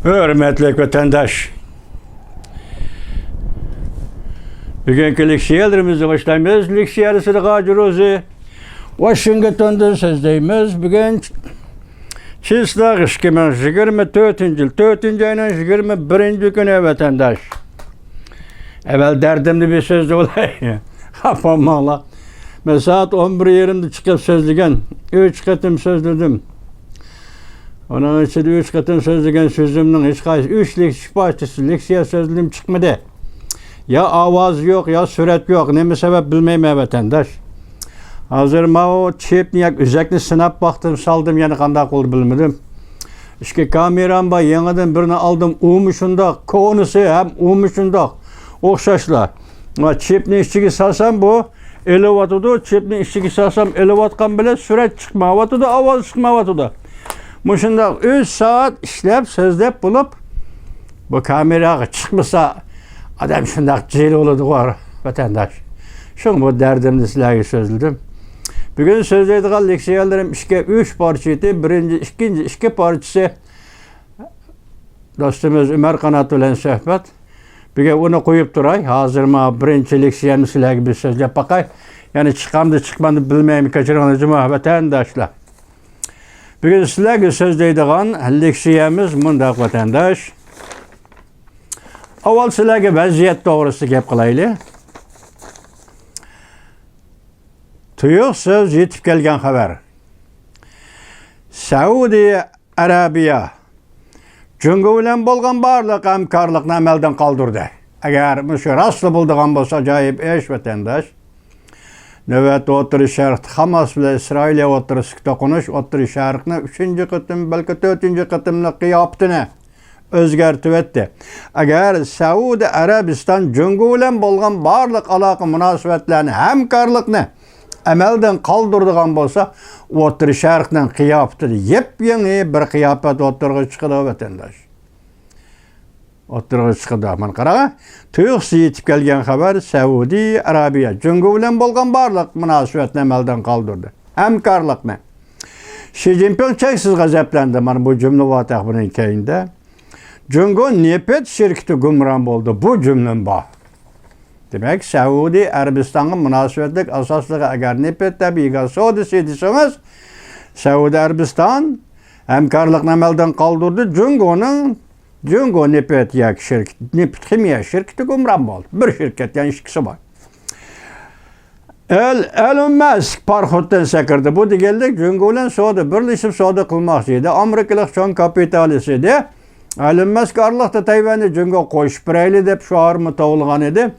Hürmetli vatandaş. Bugünkü leksiyalarımızı başlayımız. Leksiyarısı da Gacirozi. Washington'da sözdeyimiz. Bugün Çislak 2024 yıl 4. ayının 21. günü vatandaş. Evvel derdimli bir sözdü olay. Kapamala. Ben saat 11 yerimde çıkıp sözlügen. 3 katım sözledim. Onun için 3 katım sözlügen sözümün hiç kayısı. 3 leksiya sözlüğüm çıkmadı. Ya avaz yok ya süret yok. Ne mi sebep bilmeyim vatandaş. Hazır o çepniyak özellikle sınap baktım saldım yani kandak oldu bilmedim. İşte kameram var yeniden birini aldım umuşunda konusu hem umuşunda okşaşla. Çepni işçiki salsam bu 50 watt çepni işçiki salsam 50 watt bile süret çıkma watt avaz çıkma watt. Muşunda 3 saat işlep sözlep bulup bu kamera çıkmasa adam şundak cehil olurdu var vatandaş. Şunu bu derdimde silahı sözledim. Bugün sözleydiğim leksiyalarım 3 parçaydı. Birinci, ikinci 2 parçası dostumuz Ömer Kanat ile sohbet. Bugün onu koyup duray. Hazır mı birinci leksiyamı silahı bir sözle bakay. Yani çıkamdı çıkmadı bilmeyeyim kaçıran vatandaşlar. Bugün silahı sözleydiğim leksiyamız bundak vatandaş. Avval silahı vaziyet doğrusu gap kılaylı. Tuyuq söz yetip kelgen haber. Saudi Arabiya Cüngü bilen bolgan barlık hamkarlıkni amelden kaldırdı. Eğer müşü rastlı bulduğun bolsa acayip eş vatandaş. Nöbet oturu şarkı Hamas ile İsrail'e oturu sıkta konuş. Oturu şarkını 3. kıtım belki 4. kıtımlık yaptığını özgertip etti. Eğer Saudi Arabistan Cüngü bilen bolgan barlık alaka münasebetlerini hamkarlıkni amelden kaldırdıgan bolsa oturu şarkının kıyafeti yepyeni bir kıyafet oturuğa çıkıdı vatandaş. Oturuğa çıkıdı. Aman qarağa. Tuyuq yetip kelgen haber Saudi Arabiya Cüngü bilen bolgan barlık münasebetini amelden kaldırdı. Hamkarlıkni. Xi Jinping cheksiz gazaplandı mana bu cümle vataq bunun keyinde. Cüngü nepet şirketi gumran boldu. Bu cümlen bak. Demek Saudi Arabistan'ın münasebetlik asaslığı eğer nepet tabiiga Saudi edirseniz Saudi Arabistan hemkarlıkni amelden kaldırdı. Cüngü nepet yak şirket, nepet kimya şirketi gumran boldu. Bir şirket yani ikisi var. Elon Musk parxotdan sakırdı. Bu digeldik Cüngü bilen Saudi birleşip Saudi kılmakçıydı. Amerikalık çoğun kapitalistiydi. Elon Musk arlıqda Tayvan'ı Cüngü koşup bireyli dep şuarımı tavılgan idi.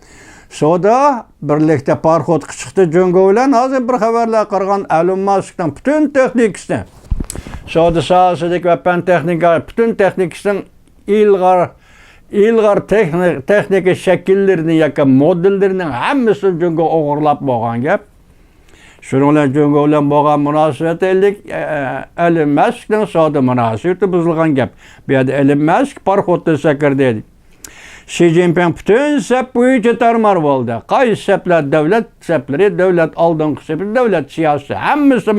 Soda birlikte parxot çıktı Cüngü bilen hazır bir haberler qırgan Elon Musk'tan bütün texnikisini Soda sahasıdaki ve pen texnika bütün texnikisinin ilgar texnika şekillerini yaka modellerinin hemmisini Cüngü oğurlap boğan gep. Şununla Cüngü bilen boğan münasebet ellik Elon Musk'tan Soda münasebeti buzulgan gep. Bir adı Elon Musk parxotdan sakırdı. Xi Jinping bütün sep boyunca tarmar oldu. Qaysi sepler devlet sepleri, devlet aldığın sepleri, devlet siyasi hemmisi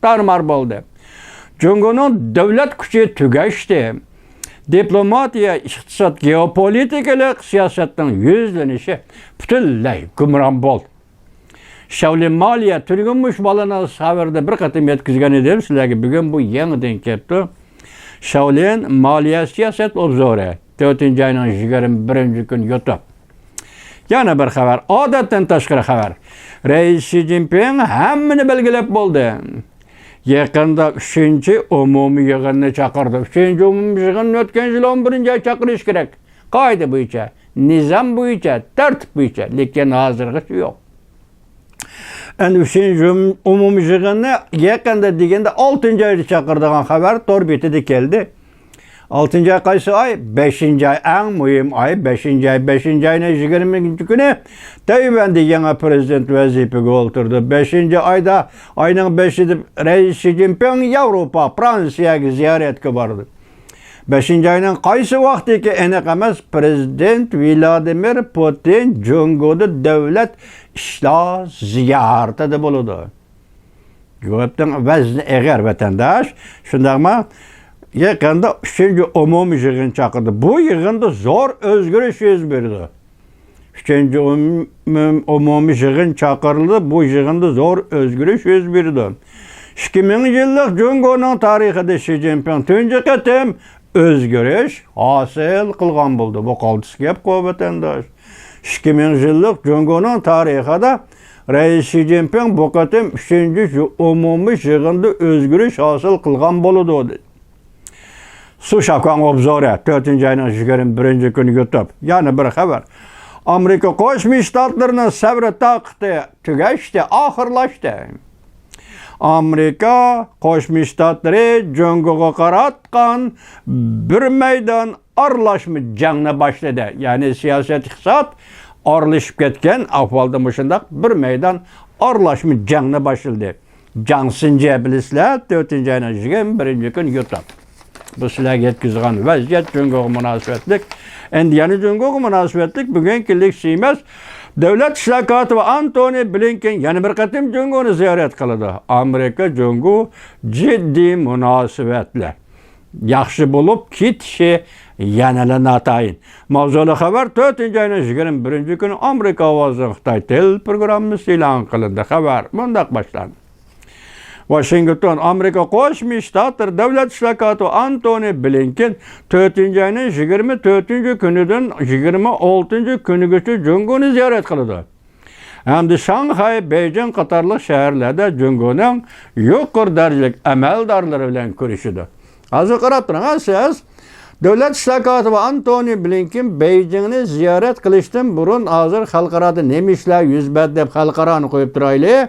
tarmar oldu. Cüngü'nün devlet gücü tügeçti. Diplomatiya, iktisat, geopolitikalık siyasetin yüzlenişi bütünley gümran bol. Şavlin maliye türgünmüş balına haberde bir katım yetkizgen edelim. Sizlerge bugün bu yeniden kepti. Şavlin maliye siyaset obzore. 4. ayının 21. gün YouTube. Yana bir haber, odatdan tashqari haber. Reis Xi Jinping hammani belgilab bo'ldi. Yaqinda 3. umumiy yig'inni chaqirdi. 3. umumiy yig'in o'tgan yil 11. chaqirish kerak. Qoida bo'yicha, nizam bo'yicha, tartib bo'yicha, lekin hozirgacha yo'q. Endi 3. umumiy yig'inni yaqinda deganda 6. oyda chaqirdigan xabar tor betida keldi. 6. ay qaysi ay? 5. ay en mühim ay. 5. ay. 5. ayın 20. günü Tayvan'da yeni prezident vazifeye oturdu. 5. ayda ayının 5'inde Reis Xi Jinping Avrupa, Fransa'ya ziyaretke vardı. 5. ayının qaysi vakti ki enek emas Prezident Vladimir Putin Cüngü'de devlet işler ziyareti de buludu. Göpten vezni eğer vatandaş. Şundaq mı? Yaqında 3-cü umumi yığın çaqırdı. Bu yığında zor özgürüş yüz berdi. 3-cü umumi yığın çaqırıldı. Bu yığında zor özgürüş yüz berdi. 2000 yıllık Cungo'nun tarixida Xi Jinping tunji qatim özgürüş hasil qilgan bo'ldi. Bu qaltis gap vatandaş. 2000 yıllık Cungo'nun tarixida Reis Xi Jinping bu qatim 3-cü umumi yığında özgürüş hasil qilgan bo'ldi. Su Şakan obzori 4-cü ayının 21-ci günü YouTube. Yani bir haber. Amerika Qo'shma Shtatlarının sabri taqati tugashdi, oxirlashdi. Amerika Qo'shma Shtatlari Jungo'ga qaratgan bir maydon aralashma jangni boshladi. Ya'ni siyosat iqtisod aralashib ketgan ahvolda mushundaq bir maydon aralashma jangni boshladi. Jang sinja bilisizlar 4-cü ayının 21-ci günü YouTube. Bu sizlarga yetkazgan vaziyat Jungo'ga munosabatlik. Endi yana Jungo'ga munosabatlik bugungilik emas. Davlat ishlar kotibi Antony Blinken yana bir qatim Jungo'ni ziyorat qiladi. Amerika Jungo jiddiy munosabatli. Yaxshi bo'lib ketishi yanada natayin. Mavzuli xabar 4-cü ayının 21-ci günü Amerika ovozi Xitoy tel programmasi e'lon qilindi. Xabar bundoq boshlandi. Washington, Amerika Qo'shma Shtatlar davlat ishlar kotibi Antony Blinken 4-cü ayının 24-cü kunidan 26-cü kunigacha Jungo'ni ziyorat qiladi. Hamda Shanghai, Beijing qatorliq shaharlarda Jungo'ning yuqori darajalik amaldorlari bilan ko'rishdi. Hozir qarab turing, siz davlat ishlar kotibi Antony Blinken Beijingni ziyorat qilishdan burun hozir xalqaroda nima ishlar yuz berdi deb xalqaroni qo'yib turaylik.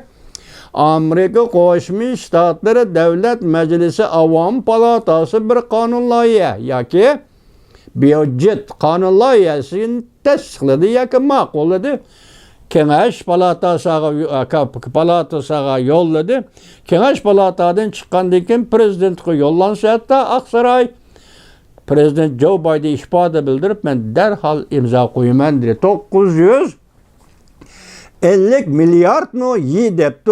Amerika Qo'shma Shtatlari Davlat Majlisi Avom palatasi bir qonun loyiha yoki byudjet qonun loyihasini tasdiqladi yoki ma'qulladi. Kengash palatasiga yo'lladi. Kengash palatadan chiqqandan keyin prezidentga yo'llansa hatto Aqsaroy prezident Joe Biden ifoda bildirib, men darhol imzo qo'yaman dedi. 950 milyard no yi depti,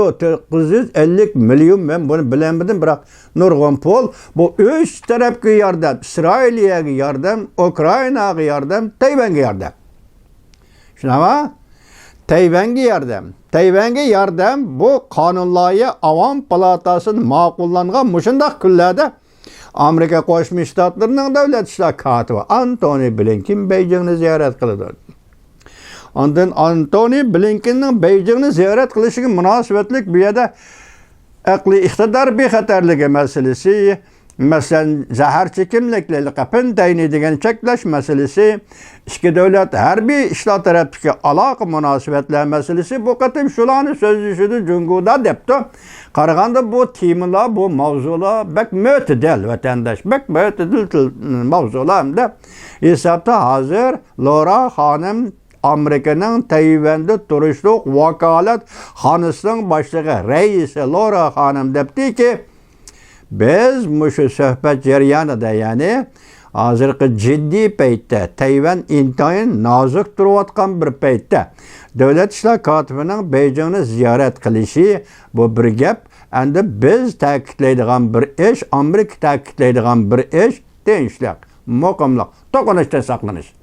950 milyon men bunu bilemedim, bırak nurg'un pul. Bu üç tarafga yordam, İsrailga yordam, Ukrainaga yordam, Tayvanga yordam. Shunami? Tayvanga yordam. Tayvanga yordam bu qonun loyiha Avom palatasining ma'qullangan mushundaq kunlarda Amerika Qo'shma Shtatlarining davlat ishlar kotibi Antony Blinken Beijingni ziyorat qildi. Ondan Antony Blinken'ning Beijingni ziyorat qilishiga munosabatlik bu yerda aqliy iqtidor bexatarligi masalasi, masalan zahar chekimliklarga qapin tayinlaydigan cheklash masalasi, ikki davlat harbiy ishlar tarafidagi aloqa munosabatlar masalasi bu qatim shularni so'zlashida Jungo'da debdi. Qaraganda bu temalar, bu mavzular bak mo'tadil vatandosh, bak mo'tadil mavzular hamda hisobda hozir Laura xonim Amerika'nın Tayvan'da turishliq vakolat xonasining boshlig'i raisi Laura xonim debdi ki biz mushu suhbat jarayonida, ya'ni hozirgi jiddiy paytda Tayvan intayin nozik turayotgan bir paytda davlat ishlar kotibining Beijingni ziyorat qilishi bu bir gap. Endi biz ta'kidlaydigan bir ish, Amerika ta'kidlaydigan bir ish tinchlik, muqimlik, to'qinishdan saqlanish.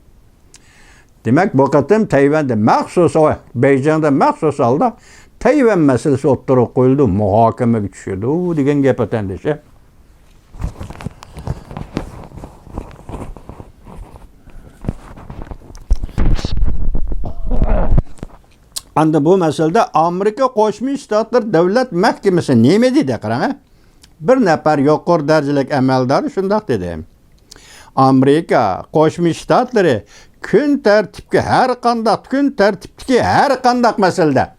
Demek bu qatim Tayvan'da maxsus, Beijing'da maxsus holda Tayvan masalasi o'ttirib qo'yildi, muhokamaga tushdi degan gap vatandosh. Endi bu masalada Amerika Qo'shma Shtatlar Davlat Mahkamasi nima dedi qarang? Bir nafar yuqori darajalik amaldor shundoq dedi. Amerika Qo'shma Shtatlari kun tartibki har qanday masalada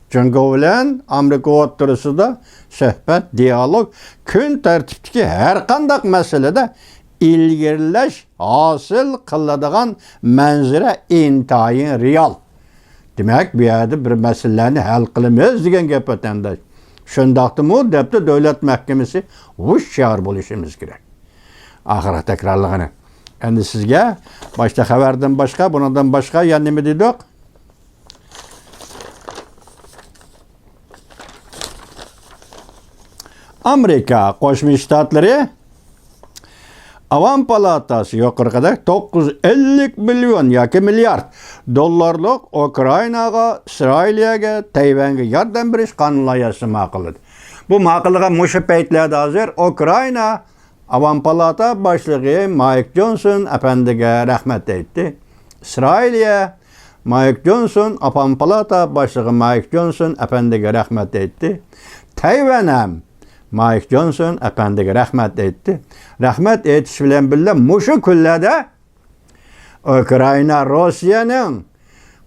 Jungo bilan Amerika o'rtasida suhbat, dialog, kun tartibki har qanday masalada ilgirlash hosil qiladigan manzara intayin real. Demak, bu yerda bir masalalarni hal qilamiz degan gap vatandosh. Shundaqdimi debdi davlat mahkamasi hushyor bo'lishimiz kerak. Axir takrorligini. Endi sizga boshqa xabardan boshqa, bundan boshqa yana nima dedik? Amerika Qo'shma Shtatlari Avam palatası yukarıda 950 milyon yoki milliard dollarlık Ukraynaga, İsrailga, Tayvanga yordam berish qonun loyihasi ma'qulladi. Bu ma'qullagan mushu paytlarda hozir Ukrayna Avam palata boshlig'i Mike Johnson apandiga rahmat aytdi. İsrailga Mike Johnson, Avam palata boshlig'i Mike Johnson apandiga rahmat aytdi. Tayvan ham Mike Johnson apandiga rahmat aytdi. Rahmat aytish bilan birga mushu kunlarda Ukrayna Rossiyaning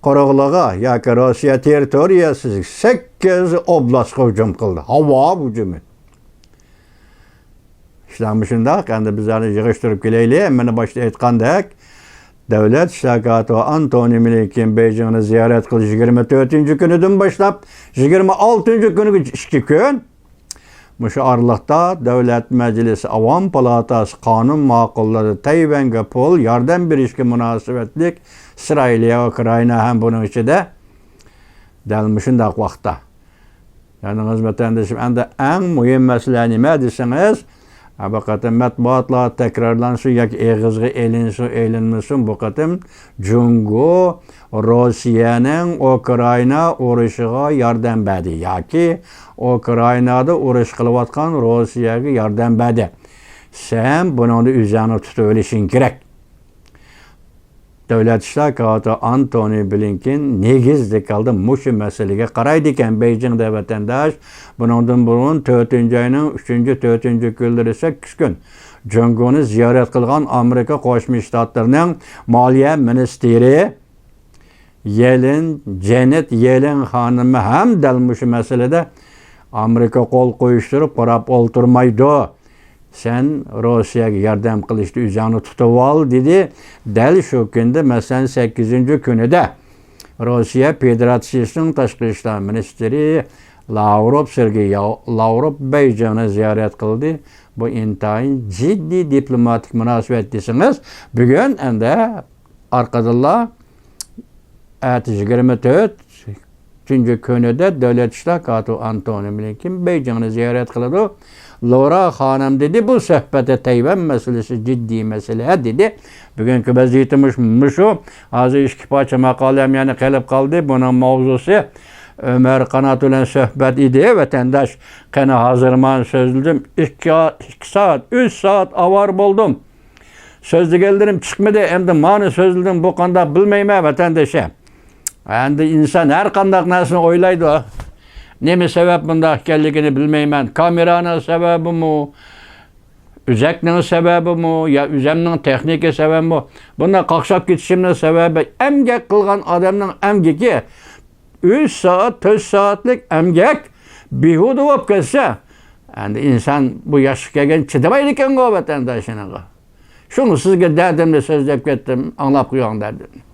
quruqlig'i yoki Rossiya territoriyasiga 8 oblastga hujum qildi. Havo hujumi. İşte shundoq, endi bizlarni yig'ishtirib kelaylik. Mana boshda aytgandek, Davlat ishlar Antony Blinken Beijingni ziyorat qilish 24-kunidan boshlab 26-kuniga 2 kun. Mushu oraliqda Davlat Majlisi Avam palatasi qonun ma'qulladi. Tayvanga pul yordam berishga munosabatlik İsrail va Ukraina ham buning ichida. Dal shundoq vaqtda. Yani xizmatandashim, endi eng muhim masala nima desangiz, bu qatim matbuotlar takrorlansin yoki eg'izga elinsin, bu qatim Jungo Rossiyaning Ukraina urushiga yordam berdi yoki Ukrainada urush qilayotgan Rossiyaga yordam berdi. Sen buni o'zingni tutib olishing kerak. Davlat ishlar kotib Antony Blinken negizlik oldi mushu masalaga qaraydi ekan. Beijingda vatandosh bundan burun 4-oyning 3-4 kunlari 8 kun Jungoni ziyorat qilgan Amerika Qo'shma Shtatlarining Moliya ministri Janet Yellen xonimi ham dal mushu masalada Amerika qo'l qo'yishtirib qarab o'ltirmaydi. Sen Rossiyaga yordam qilishni o'zingni tutib ol dedi. Dal shu kunda, masalan 8-kunida Rossiya Federatsiyasining tashqi ishlar ministri Sergey Lavrov Beijingni ziyorat qildi. Bu intayin ciddi diplomatik munosabat desangiz, bugun endi orqadanlar 24-kunida Davlat ishlar kotibi Antony Blinken Beijingni ziyorat qiladi. Laura Hanım dedi, bu sohbete Tayvan meselesi ciddi mesele dedi. Bugünkü vaziyetimiz şu. Hazır iki parça makalem yani kalıp kaldı. Bunun mavzusu Ömer Kanat ile sohbet idi. Vatandaş kana hazırman sözlüdüm. 2 saat, 3 saat avar buldum. Sözlü geldirim çıkmadı. Hem de mani sözlüdüm bu konuda bilmeyme vatandaşa. Yani insan her kandak nasıl oylaydı. Nemi sebep bunda ekanligini bilmeymen. Kameranın sebebi mi? Üzeknin sebebi mi? Ya üzemnin texniki sebebi mi? Bunda qaqshab ketishimnin sebebi emgek qilgan adamning emgeki 3 saat, 4 saatlik emgek behuda bo'lib ketsa, endi inson bu yoshga kelgan chidamaydi ekan vatandoshiniga. Shuni sizga dardimni so'zlab ketdim, anglab qo'ying derdim.